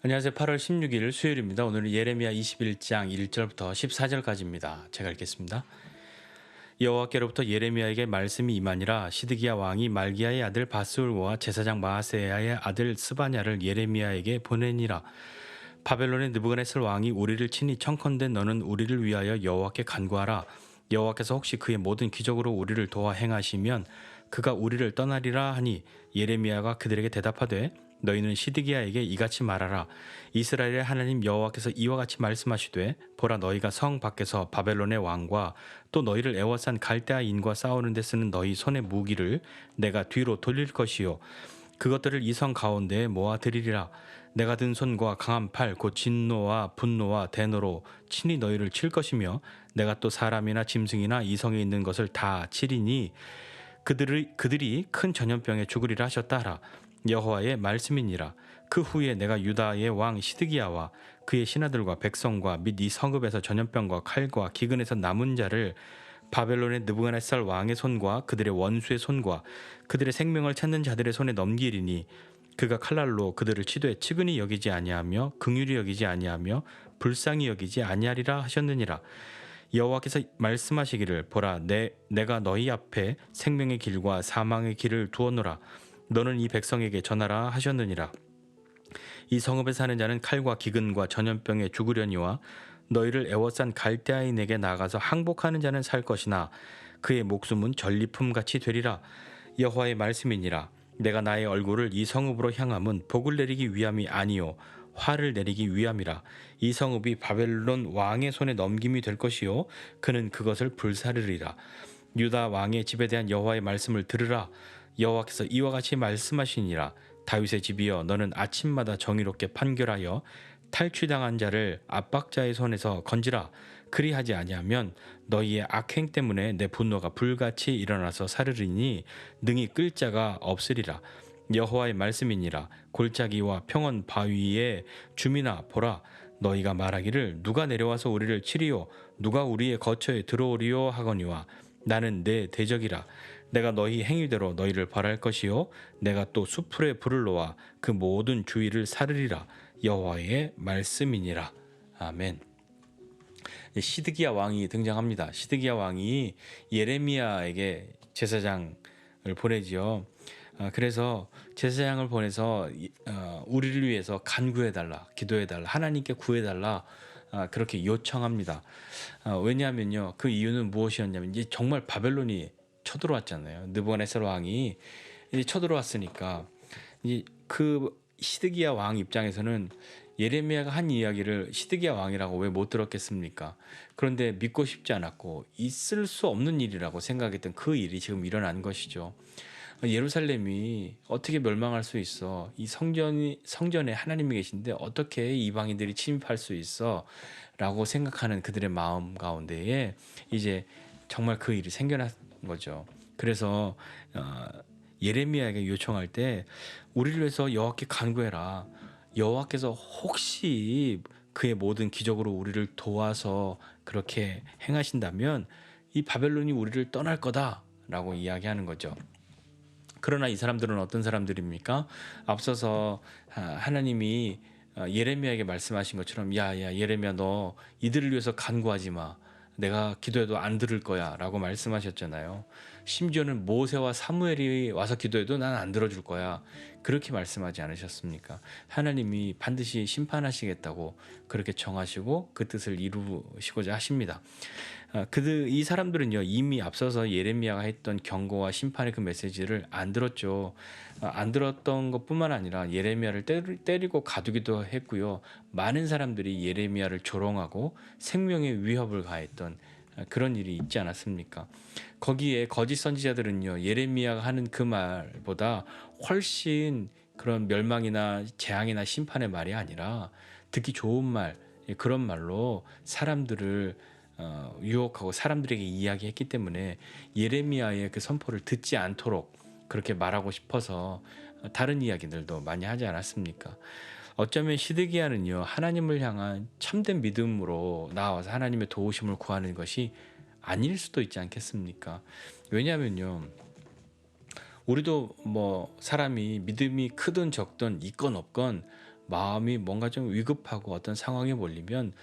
안녕하세요. 8월 16일 수요일입니다. 오늘은 예레미야 21장 1절부터 14절까지입니다. 제가 읽겠습니다. 여호와께로부터 예레미야에게 말씀이 임하니라. 시드기야 왕이 말기야의 아들 바스울과 제사장 마아세야의 아들 스바냐를 예레미야에게 보내니라. 바벨론의 느부갓네살 왕이 우리를 친히 청컨대 너는 우리를 위하여 여호와께 간구하라. 여호와께서 혹시 그의 모든 기적으로 우리를 도와 행하시면 그가 우리를 떠나리라 하니 예레미야가 그들에게 대답하되 너희는 시드기야에게 이같이 말하라. 이스라엘의 하나님 여호와께서 이와 같이 말씀하시되 보라 너희가 성 밖에서 바벨론의 왕과 또 너희를 애워싼 갈대아인과 싸우는 데 쓰는 너희 손의 무기를 내가 뒤로 돌릴 것이요 그것들을 이 성 가운데에 모아 드리리라. 내가 든 손과 강한 팔 곧 진노와 분노와 대노로 친히 너희를 칠 것이며 내가 또 사람이나 짐승이나 이 성에 있는 것을 다 치리니 그들이 큰 전염병에 죽으리라 하셨다 하라. 여호와의 말씀이니라. 그 후에 내가 유다의 왕 시드기야와 그의 신하들과 백성과 및 이 성읍에서 전염병과 칼과 기근에서 남은 자를 바벨론의 느부갓네살 왕의 손과 그들의 원수의 손과 그들의 생명을 찾는 자들의 손에 넘기리니 그가 칼날로 그들을 치되 측은히 여기지 아니하며 긍휼히 여기지 아니하며 불쌍히 여기지 아니하리라 하셨느니라. 여호와께서 말씀하시기를 보라 내가 너희 앞에 생명의 길과 사망의 길을 두었노라. 너는 이 백성에게 전하라 하셨느니라. 이 성읍에 사는 자는 칼과 기근과 전염병에 죽으려니와 너희를 애워싼 갈대아인에게 나가서 항복하는 자는 살 것이나 그의 목숨은 전리품같이 되리라. 여호와의 말씀이니라. 내가 나의 얼굴을 이 성읍으로 향함은 복을 내리기 위함이 아니요 화를 내리기 위함이라. 이 성읍이 바벨론 왕의 손에 넘김이 될 것이요 그는 그것을 불사르리라. 유다 왕의 집에 대한 여호와의 말씀을 들으라. 여호와께서 이와 같이 말씀하시니라. 다윗의 집이여 너는 아침마다 정의롭게 판결하여 탈취당한 자를 압박자의 손에서 건지라. 그리하지 아니하면 너희의 악행 때문에 내 분노가 불같이 일어나서 사르리니 능히 끌 자가 없으리라. 여호와의 말씀이니라. 골짜기와 평원 바위의 주민아 보라 너희가 말하기를 누가 내려와서 우리를 치리요 누가 우리의 거처에 들어오리요 하거니와 나는 내 대적이라. 내가 너희 행위대로 너희를 벌할 것이요 내가 또 수풀에 불을 놓아 그 모든 주위를 사르리라. 여호와의 말씀이니라. 아멘. 시드기야 왕이 등장합니다. 시드기야 왕이 예레미야에게 제사장을 보내지요. 그래서 제사장을 보내서 우리를 위해서 간구해달라, 기도해달라, 하나님께 구해달라 그렇게 요청합니다. 왜냐하면요, 그 이유는 무엇이었냐면 이제 정말 바벨론이 쳐들어왔잖아요. 느부갓네살 왕이 이제 쳐들어왔으니까 이제 그 시드기야 왕 입장에서는 예레미야가 한 이야기를 시드기야 왕이라고 왜 못 들었겠습니까? 그런데 믿고 싶지 않았고 있을 수 없는 일이라고 생각했던 그 일이 지금 일어난 것이죠. 예루살렘이 어떻게 멸망할 수 있어? 이 성전에 하나님이 계신데 어떻게 이방인들이 침입할 수 있어? 라고 생각하는 그들의 마음 가운데에 이제 정말 그 일이 생겨난 거죠. 그래서 예레미야에게 요청할 때 우리를 위해서 여호와께 간구해라. 여호와께서 혹시 그의 모든 기적으로 우리를 도와서 그렇게 행하신다면 이 바벨론이 우리를 떠날 거다라고 이야기하는 거죠. 그러나 이 사람들은 어떤 사람들입니까? 앞서서 하나님이 예레미야에게 말씀하신 것처럼 야야 예레미야 너 이들을 위해서 간구하지 마. 내가 기도해도 안 들을 거야 라고 말씀하셨잖아요. 심지어는 모세와 사무엘이 와서 기도해도 난 안 들어줄 거야. 그렇게 말씀하지 않으셨습니까? 하나님이 반드시 심판하시겠다고 그렇게 정하시고 그 뜻을 이루시고자 하십니다. 이 사람들은요 이미 앞서서 예레미야가 했던 경고와 심판의 그 메시지를 안 들었죠. 안 들었던 것뿐만 아니라 예레미야를 때리고 가두기도 했고요. 많은 사람들이 예레미야를 조롱하고 생명의 위협을 가했던 그런 일이 있지 않았습니까? 거기에 거짓 선지자들은요 예레미야가 하는 그 말보다 훨씬 그런 멸망이나 재앙이나 심판의 말이 아니라 듣기 좋은 말, 그런 말로 사람들을 유혹하고 사람들에게 이야기했기 때문에 예레미야의 그 선포를 듣지 않도록 그렇게 말하고 싶어서 다른 이야기들도 많이 하지 않았습니까? 어쩌면 시드기야는요 하나님을 향한 참된 믿음으로 나와서 하나님의 도우심을 구하는 것이 아닐 수도 있지 않겠습니까? 왜냐하면요 우리도 뭐 사람이 믿음이 크든 적든 있건 없건 마음이 뭔가 좀 위급하고 어떤 상황에 몰리면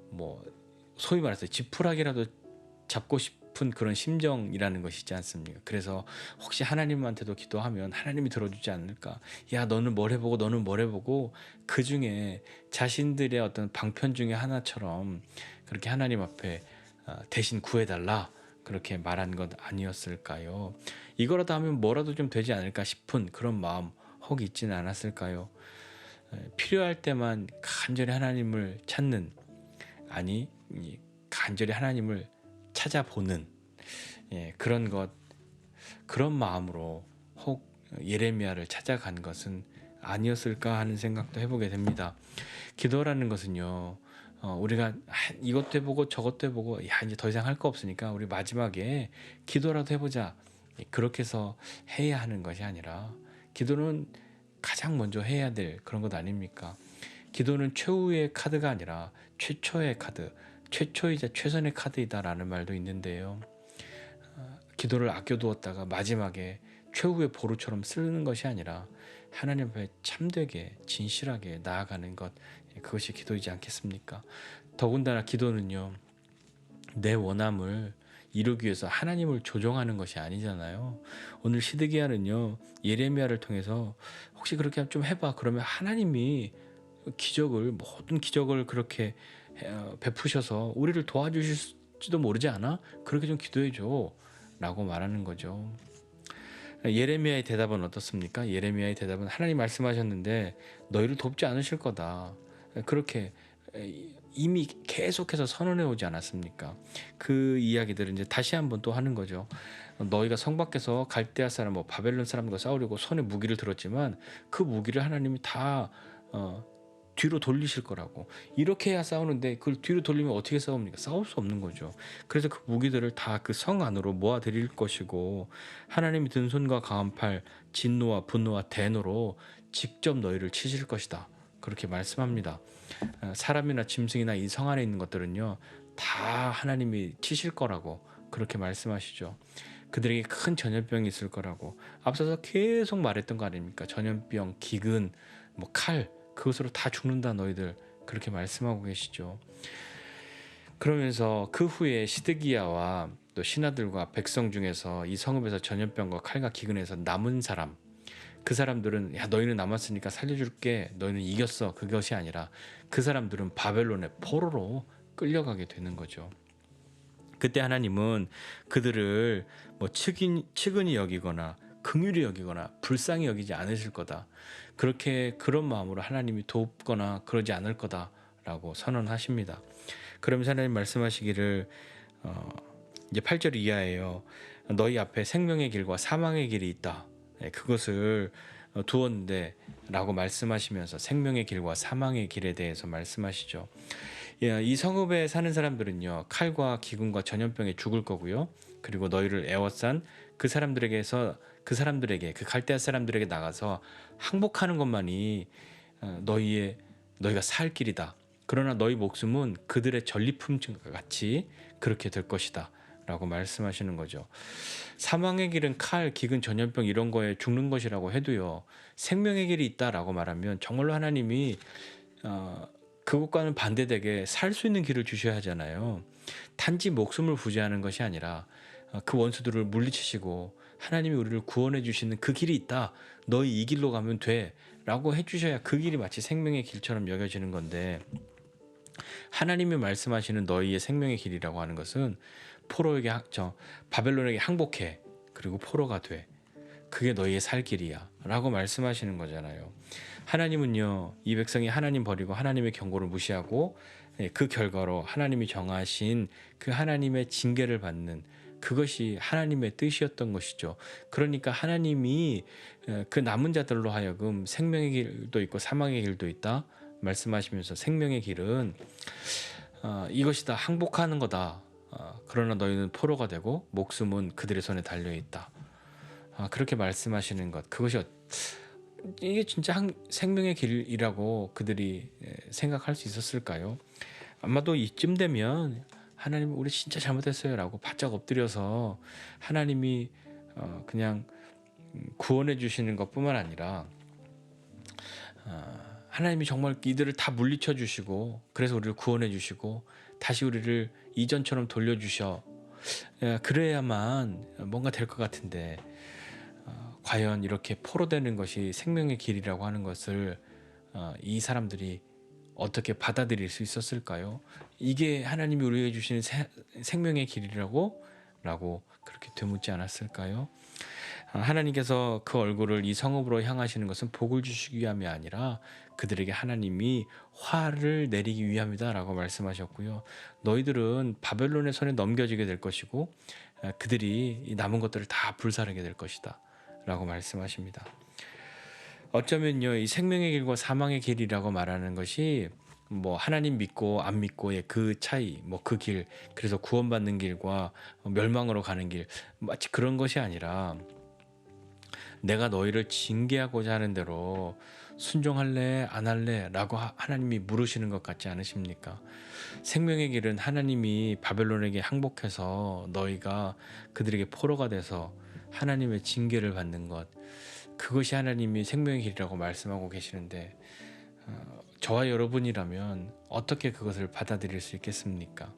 뭐 소위 말해서 지푸라기라도 잡고 싶은 그런 심정이라는 것이지 않습니까? 그래서 혹시 하나님한테도 기도하면 하나님이 들어주지 않을까? 야, 너는 뭘 해보고 너는 뭘 해보고 그 중에 자신들의 어떤 방편 중에 하나처럼 그렇게 하나님 앞에 대신 구해달라 그렇게 말한 것 아니었을까요? 이거라도 하면 뭐라도 좀 되지 않을까 싶은 그런 마음 혹 있지는 않았을까요? 필요할 때만 간절히 하나님을 찾는, 아니 간절히 하나님을 찾아보는 그런 것, 그런 마음으로 혹 예레미야를 찾아간 것은 아니었을까 하는 생각도 해보게 됩니다. 기도라는 것은요, 우리가 이것도 해보고 저것도 해보고 야 이제 더 이상 할 거 없으니까 우리 마지막에 기도라도 해보자, 그렇게 해서 해야 하는 것이 아니라, 기도는 가장 먼저 해야 될 그런 것 아닙니까? 기도는 최후의 카드가 아니라 최초의 카드, 최초이자 최선의 카드이다라는 말도 있는데요. 기도를 아껴두었다가 마지막에 최후의 보루처럼 쓰는 것이 아니라 하나님 앞에 참되게 진실하게 나아가는 것, 그것이 기도이지 않겠습니까? 더군다나 기도는요, 내 원함을 이루기 위해서 하나님을 조종하는 것이 아니잖아요. 오늘 시드기야는요, 예레미야를 통해서 혹시 그렇게 좀 해봐 그러면 하나님이 기적을, 모든 기적을 그렇게 베푸셔서 우리를 도와주실지도 모르지 않아? 그렇게 좀 기도해줘 라고 말하는 거죠. 예레미야의 대답은 어떻습니까? 예레미야의 대답은 하나님 말씀하셨는데 너희를 돕지 않으실 거다, 그렇게 이미 계속해서 선언해 오지 않았습니까? 그 이야기들을 이제 다시 한번 또 하는 거죠. 너희가 성 밖에서 갈대아 사람, 뭐 바벨론 사람과 싸우려고 손에 무기를 들었지만 그 무기를 하나님이 다 뒤로 돌리실 거라고. 이렇게 해야 싸우는데 그걸 뒤로 돌리면 어떻게 싸웁니까? 싸울 수 없는 거죠. 그래서 그 무기들을 다 그 성 안으로 모아 드릴 것이고, 하나님이 든 손과 강한 팔, 진노와 분노와 대노로 직접 너희를 치실 것이다, 그렇게 말씀합니다. 사람이나 짐승이나 이 성 안에 있는 것들은요, 다 하나님이 치실 거라고 그렇게 말씀하시죠. 그들에게 큰 전염병이 있을 거라고 앞서서 계속 말했던 거 아닙니까? 전염병, 기근, 뭐 칼, 그것으로 다 죽는다 너희들, 그렇게 말씀하고 계시죠. 그러면서 그 후에 시드기야와 또 신하들과 백성 중에서 이 성읍에서 전염병과 칼과 기근에서 남은 사람, 그 사람들은 야 너희는 남았으니까 살려줄게, 너희는 이겼어, 그것이 아니라 그 사람들은 바벨론의 포로로 끌려가게 되는 거죠. 그때 하나님은 그들을 뭐 측은히 여기거나 긍휼히 여기거나 불쌍히 여기지 않으실 거다, 그렇게 그런 마음으로 하나님이 돕거나 그러지 않을 거다라고 선언하십니다. 그러면서 하나님 말씀하시기를 이제 8절 이하예요. 너희 앞에 생명의 길과 사망의 길이 있다, 그것을 두었는데 라고 말씀하시면서 생명의 길과 사망의 길에 대해서 말씀하시죠. 이 성읍에 사는 사람들은요, 칼과 기근과 전염병에 죽을 거고요. 그리고 너희를 애워싼 그 사람들에게 그 갈대아 사람들에게 나가서 항복하는 것만이 너희가 살 길이다. 그러나 너희 목숨은 그들의 전리품과 같이 그렇게 될 것이다 라고 말씀하시는 거죠. 사망의 길은 칼, 기근, 전염병 이런 거에 죽는 것이라고 해도요, 생명의 길이 있다라고 말하면 정말로 하나님이 그것과는 반대되게 살 수 있는 길을 주셔야 하잖아요. 단지 목숨을 부지하는 것이 아니라 그 원수들을 물리치시고 하나님이 우리를 구원해 주시는 그 길이 있다, 너희 이 길로 가면 돼 라고 해주셔야 그 길이 마치 생명의 길처럼 여겨지는 건데, 하나님이 말씀하시는 너희의 생명의 길이라고 하는 것은 바벨론에게 항복해, 그리고 포로가 돼, 그게 너희의 살 길이야 라고 말씀하시는 거잖아요. 하나님은요, 이 백성이 하나님 버리고 하나님의 경고를 무시하고 그 결과로 하나님이 정하신 그 하나님의 징계를 받는, 그것이 하나님의 뜻이었던 것이죠. 그러니까 하나님이 그 남은 자들로 하여금 생명의 길도 있고 사망의 길도 있다 말씀하시면서, 생명의 길은 이것이다, 항복하는 거다. 그러나 너희는 포로가 되고 목숨은 그들의 손에 달려있다. 그렇게 말씀하시는 것, 그것이 이게 진짜 생명의 길이라고 그들이 생각할 수 있었을까요? 아마도 이쯤 되면 하나님 우리 진짜 잘못했어요 라고 바짝 엎드려서 하나님이 그냥 구원해 주시는 것뿐만 아니라 하나님이 정말 이들을 다 물리쳐 주시고 그래서 우리를 구원해 주시고 다시 우리를 이전처럼 돌려주셔 그래야만 뭔가 될 것 같은데 과연 이렇게 포로되는 것이 생명의 길이라고 하는 것을 이 사람들이 어떻게 받아들일 수 있었을까요? 이게 하나님이 우리에게 주시는 생명의 길이라고 그렇게 되묻지 않았을까요? 하나님께서 그 얼굴을 이 성읍으로 향하시는 것은 복을 주시기 위함이 아니라 그들에게 하나님이 화를 내리기 위함이다라고 말씀하셨고요. 너희들은 바벨론의 손에 넘겨지게 될 것이고 그들이 이 남은 것들을 다 불살하게 될 것이다 라고 말씀하십니다. 어쩌면요, 이 생명의 길과 사망의 길이라고 말하는 것이 뭐 하나님 믿고 안 믿고의 그 차이, 뭐 그 길, 그래서 구원받는 길과 멸망으로 가는 길, 마치 그런 것이 아니라 내가 너희를 징계하고자 하는 대로 순종할래 안 할래 라고 하나님이 물으시는 것 같지 않으십니까? 생명의 길은 하나님이 바벨론에게 항복해서 너희가 그들에게 포로가 돼서 하나님의 징계를 받는 것, 그것이 하나님이 생명의 길이라고 말씀하고 계시는데 저와 여러분이라면 어떻게 그것을 받아들일 수 있겠습니까?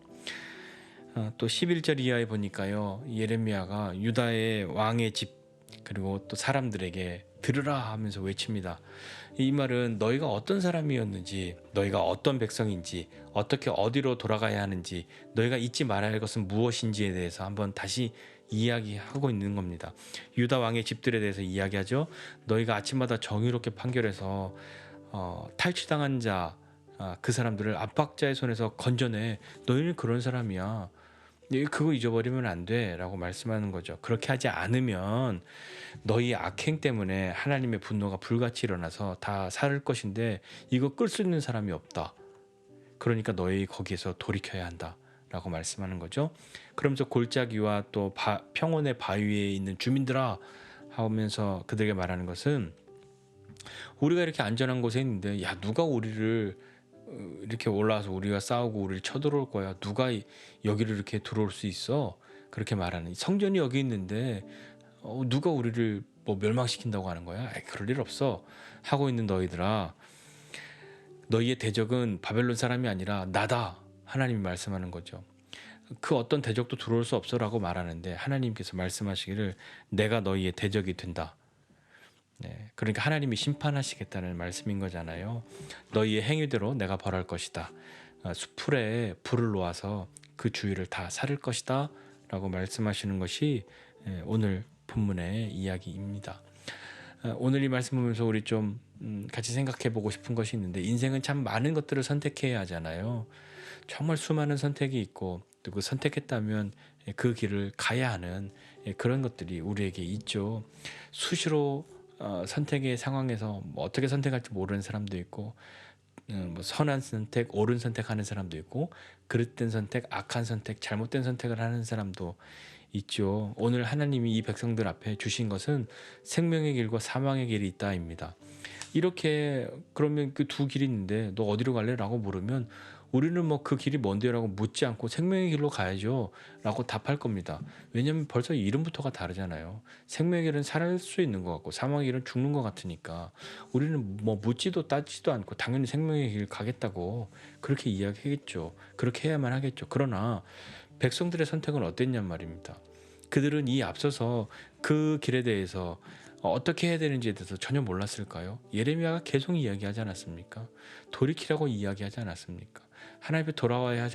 또 11절 이하에 보니까요, 예레미야가 유다의 왕의 집 그리고 또 사람들에게 들으라 하면서 외칩니다. 이 말은 너희가 어떤 사람이었는지, 너희가 어떤 백성인지, 어떻게 어디로 돌아가야 하는지, 너희가 잊지 말아야 할 것은 무엇인지에 대해서 한번 다시 이야기하고 있는 겁니다. 유다 왕의 집들에 대해서 이야기하죠. 너희가 아침마다 정의롭게 판결해서 탈취당한 자, 그 사람들을 압박자의 손에서 건져내. 너희는 그런 사람이야. 그거 잊어버리면 안 돼 라고 말씀하는 거죠. 그렇게 하지 않으면 너희 악행 때문에 하나님의 분노가 불같이 일어나서 다 살을 것인데 이거 끌 수 있는 사람이 없다. 그러니까 너희 거기에서 돌이켜야 한다 라고 말씀하는 거죠. 그러면서 골짜기와 또 평원의 바위에 있는 주민들아 하면서 그들에게 말하는 것은 우리가 이렇게 안전한 곳에 있는데 야 누가 우리를 이렇게 올라와서 우리가 싸우고 우리를 쳐들어올 거야. 누가 여기를 이렇게 들어올 수 있어? 그렇게 말하는, 성전이 여기 있는데 누가 우리를 뭐 멸망시킨다고 하는 거야? 그럴 일 없어 하고 있는 너희들아, 너희의 대적은 바벨론 사람이 아니라 나다. 하나님이 말씀하는 거죠. 그 어떤 대적도 들어올 수 없어 라고 말하는데 하나님께서 말씀하시기를 내가 너희의 대적이 된다. 네, 그러니까 하나님이 심판하시겠다는 말씀인 거잖아요. 너희의 행위대로 내가 벌할 것이다. 수풀에 불을 놓아서 그 주위를 다 사를 것이다 라고 말씀하시는 것이 오늘 본문의 이야기입니다. 오늘 이 말씀 보면서 우리 좀 같이 생각해 보고 싶은 것이 있는데, 인생은 참 많은 것들을 선택해야 하잖아요. 정말 수많은 선택이 있고 또 그 선택했다면 그 길을 가야 하는 그런 것들이 우리에게 있죠. 수시로 선택의 상황에서 뭐 어떻게 선택할지 모르는 사람도 있고 뭐 선한 선택, 옳은 선택하는 사람도 있고 그릇된 선택, 악한 선택, 잘못된 선택을 하는 사람도 있죠. 오늘 하나님이 이 백성들 앞에 주신 것은 생명의 길과 사망의 길이 있다입니다. 이렇게 그러면 그 두 길이 있는데 너 어디로 갈래? 라고 물으면 우리는 뭐 그 길이 뭔데요? 라고 묻지 않고 생명의 길로 가야죠 라고 답할 겁니다. 왜냐하면 벌써 이름부터가 다르잖아요. 생명의 길은 살 수 있는 것 같고 사망의 길은 죽는 것 같으니까 우리는 뭐 묻지도 따지도 않고 당연히 생명의 길 가겠다고 그렇게 이야기하겠죠. 그렇게 해야만 하겠죠. 그러나 백성들의 선택은 어땠냔 말입니다. 그들은 이 앞서서 그 길에 대해서 어떻게 해야 되는지에 대해서 전혀 몰랐을까요? 예레미야가 계속 이야기하지 않았습니까? 돌이키라고 이야기하지 않았습니까? 하나님 앞에 돌아와야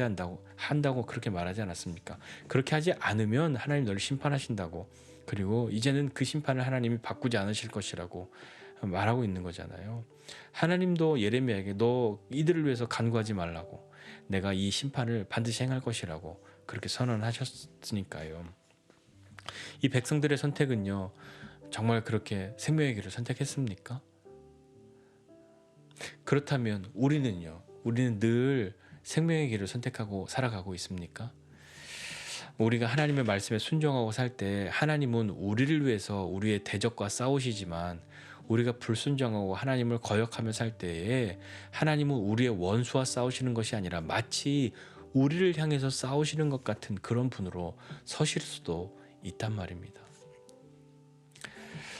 한다고 그렇게 말하지 않았습니까? 그렇게 하지 않으면 하나님 너를 심판하신다고, 그리고 이제는 그 심판을 하나님이 바꾸지 않으실 것이라고 말하고 있는 거잖아요. 하나님도 예레미야에게 너 이들을 위해서 간구하지 말라고, 내가 이 심판을 반드시 행할 것이라고 그렇게 선언하셨으니까요. 이 백성들의 선택은요, 정말 그렇게 생명의 길을 선택했습니까? 그렇다면 우리는 늘 생명의 길을 선택하고 살아가고 있습니까? 우리가 하나님의 말씀에 순종하고 살 때 하나님은 우리를 위해서 우리의 대적과 싸우시지만 우리가 불순종하고 하나님을 거역하며 살 때에 하나님은 우리의 원수와 싸우시는 것이 아니라 마치 우리를 향해서 싸우시는 것 같은 그런 분으로 서실 수도 있단 말입니다.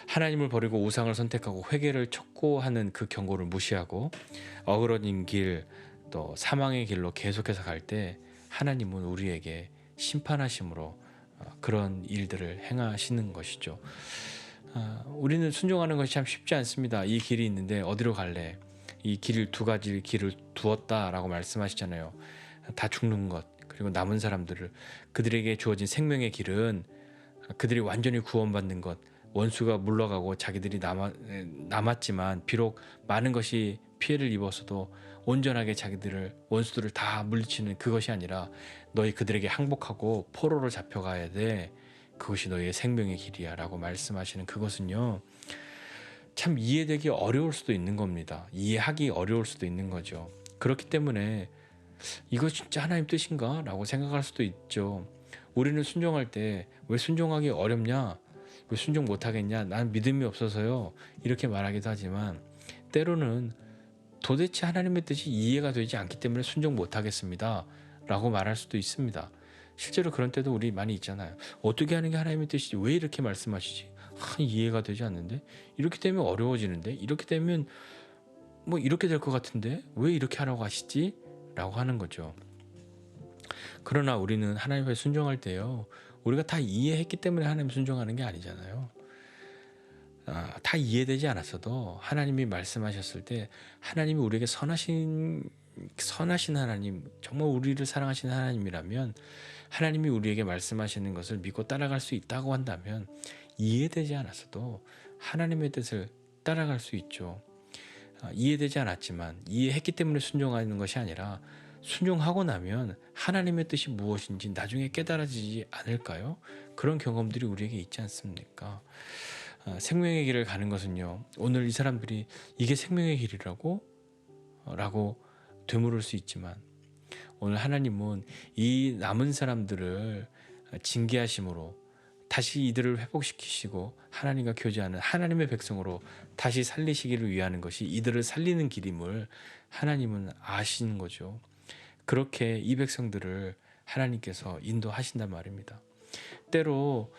하나님을 버리고 우상을 선택하고 회개를 촉구하는 그 경고를 무시하고 어그러진 길, 또 사망의 길로 계속해서 갈 때 하나님은 우리에게 심판하심으로 그런 일들을 행하시는 것이죠. 우리는 순종하는 것이 참 쉽지 않습니다. 이 길이 있는데 어디로 갈래? 이 길, 두 가지 길을 두었다라고 말씀하시잖아요. 다 죽는 것, 그리고 남은 사람들을, 그들에게 주어진 생명의 길은 그들이 완전히 구원받는 것, 원수가 물러가고 자기들이 남았지만 비록 많은 것이 피해를 입었어도 온전하게 자기들을, 원수들을 다 물리치는 그것이 아니라 너희 그들에게 항복하고 포로로 잡혀가야 돼. 그것이 너희의 생명의 길이야 라고 말씀하시는 그것은요, 참 이해되기 어려울 수도 있는 겁니다. 이해하기 어려울 수도 있는 거죠. 그렇기 때문에 이거 진짜 하나님 뜻인가? 라고 생각할 수도 있죠. 우리는 순종할 때 왜 순종하기 어렵냐? 왜 순종 못하겠냐? 난 믿음이 없어서요. 이렇게 말하기도 하지만 때로는 도대체 하나님의 뜻이 이해가 되지 않기 때문에 순종 못하겠습니다 라고 말할 수도 있습니다. 실제로 그런 때도 우리 많이 있잖아요. 어떻게 하는 게 하나님의 뜻이지? 왜 이렇게 말씀하시지? 이해가 되지 않는데? 이렇게 되면 어려워지는데? 이렇게 되면 뭐 이렇게 될 것 같은데? 왜 이렇게 하라고 하시지? 라고 하는 거죠. 그러나 우리는 하나님 앞에 순종할 때요, 우리가 다 이해했기 때문에 하나님 순종하는 게 아니잖아요. 다 이해되지 않았어도 하나님이 말씀하셨을 때, 하나님이 우리에게 선하신 하나님, 정말 우리를 사랑하시는 하나님이라면, 하나님이 우리에게 말씀하시는 것을 믿고 따라갈 수 있다고 한다면 이해되지 않았어도 하나님의 뜻을 따라갈 수 있죠. 이해되지 않았지만 이해했기 때문에 순종하는 것이 아니라, 순종하고 나면 하나님의 뜻이 무엇인지 나중에 깨달아지지 않을까요? 그런 경험들이 우리에게 있지 않습니까? 생명의 길을 가는 것은요, 오늘 이 사람들이 이게 생명의 길이라고? 라고 되물을 수 있지만, 오늘 하나님은 이 남은 사람들을 징계하심으로 다시 이들을 회복시키시고 하나님과 교제하는 하나님의 백성으로 다시 살리시기를 위하는 것이 이들을 살리는 길임을 하나님은 아시는 거죠. 그렇게 이 백성들을 하나님께서 인도하신단 말입니다. 때로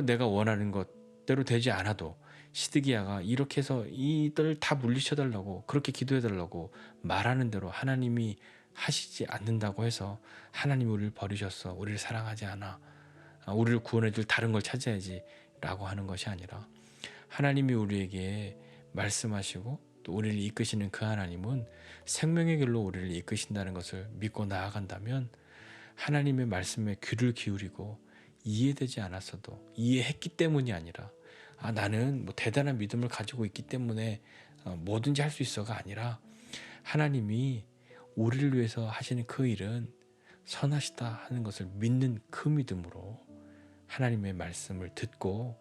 내가 원하는 것 때로 되지 않아도 시드기야가 이렇게 해서 이들 다 물리쳐달라고, 그렇게 기도해달라고 말하는 대로 하나님이 하시지 않는다고 해서 하나님이 우리를 버리셨어, 우리를 사랑하지 않아, 우리를 구원해줄 다른 걸 찾아야지 라고 하는 것이 아니라, 하나님이 우리에게 말씀하시고 또 우리를 이끄시는 그 하나님은 생명의 길로 우리를 이끄신다는 것을 믿고 나아간다면, 하나님의 말씀에 귀를 기울이고 이해되지 않았어도, 이해했기 때문이 아니라 나는 뭐 대단한 믿음을 가지고 있기 때문에 뭐든지 할 수 있어가 아니라, 하나님이 우리를 위해서 하시는 그 일은 선하시다 하는 것을 믿는 그 믿음으로 하나님의 말씀을 듣고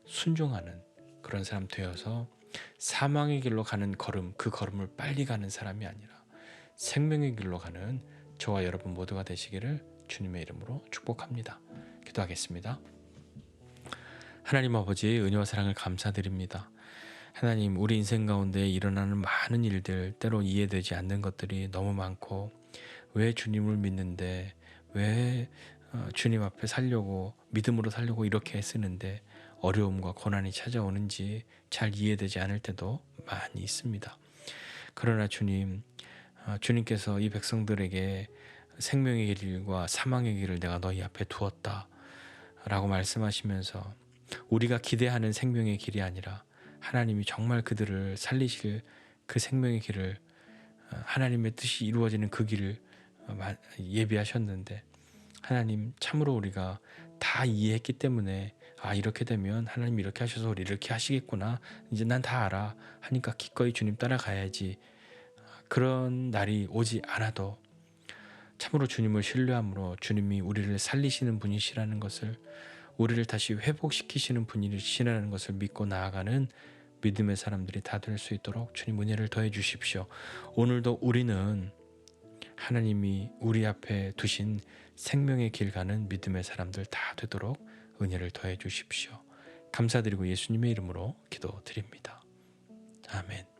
순종하는 그런 사람 되어서 사망의 길로 가는 걸음, 그 걸음을 빨리 가는 사람이 아니라 생명의 길로 가는 저와 여러분 모두가 되시기를 주님의 이름으로 축복합니다. 기도하겠습니다. 하나님 아버지의 은혜와 사랑을 감사드립니다. 하나님, 우리 인생 가운데 일어나는 많은 일들, 때로 이해되지 않는 것들이 너무 많고, 왜 주님을 믿는데, 왜 주님 앞에 살려고, 믿음으로 살려고 이렇게 쓰는데 어려움과 고난이 찾아오는지 잘 이해되지 않을 때도 많이 있습니다. 그러나 주님, 주님께서 이 백성들에게 생명의 길과 사망의 길을 내가 너희 앞에 두었다 라고 말씀하시면서, 우리가 기대하는 생명의 길이 아니라 하나님이 정말 그들을 살리실 그 생명의 길을, 하나님의 뜻이 이루어지는 그 길을 예비하셨는데, 하나님, 참으로 우리가 다 이해했기 때문에 이렇게 되면 하나님 이렇게 하셔서 우리 이렇게 하시겠구나, 이제 난 다 알아 하니까 기꺼이 주님 따라가야지, 그런 날이 오지 않아도 참으로 주님을 신뢰함으로 주님이 우리를 살리시는 분이시라는 것을, 우리를 다시 회복시키시는 분이시라는 것을 믿고 나아가는 믿음의 사람들이 다 될 수 있도록 주님 은혜를 더해 주십시오. 오늘도 우리는 하나님이 우리 앞에 두신 생명의 길 가는 믿음의 사람들 다 되도록 은혜를 더해 주십시오. 감사드리고 예수님의 이름으로 기도드립니다. 아멘.